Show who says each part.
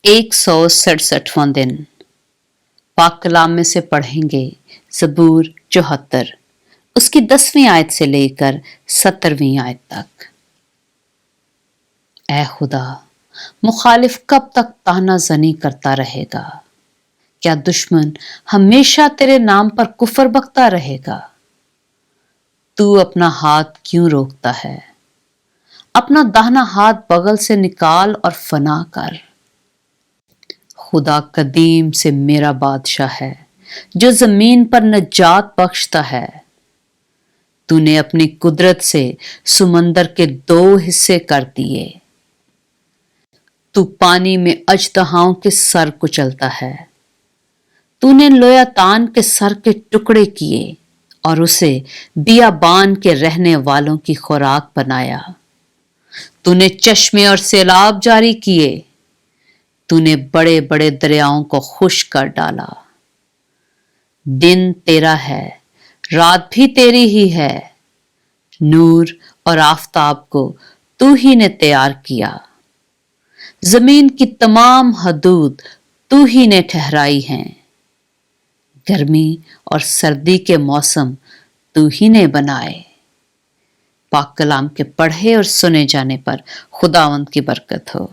Speaker 1: 167वां दिन पाक कलाम में से पढ़ेंगे ज़बूर 74 उसकी 10वीं आयत से लेकर 17वीं आयत तक। ऐ खुदा, मुखालिफ कब तक ताना जनी करता रहेगा? क्या दुश्मन हमेशा तेरे नाम पर कुफर बकता रहेगा? तू अपना हाथ क्यों रोकता है? अपना दाहिना हाथ बगल से निकाल और फना कर। खुदा कदीम से मेरा बादशाह है जो जमीन पर नजात बख्शता है। तूने अपनी कुदरत से समंदर के 2 हिस्से कर दिए। तू पानी में अजदहाओं के सर कुचलता है। तूने लोयातान के सर के टुकड़े किए और उसे बियाबान के रहने वालों की खुराक बनाया। तूने चश्मे और सैलाब जारी किए। तूने बड़े बड़े दरियाओं को खुश्क कर डाला। दिन तेरा है, रात भी तेरी ही है। नूर और आफताब को तू ही ने तैयार किया। जमीन की तमाम हदूद तू ही ने ठहराई हैं। गर्मी और सर्दी के मौसम तू ही ने बनाए। पाक कलाम के पढ़े और सुने जाने पर खुदावंद की बरकत हो।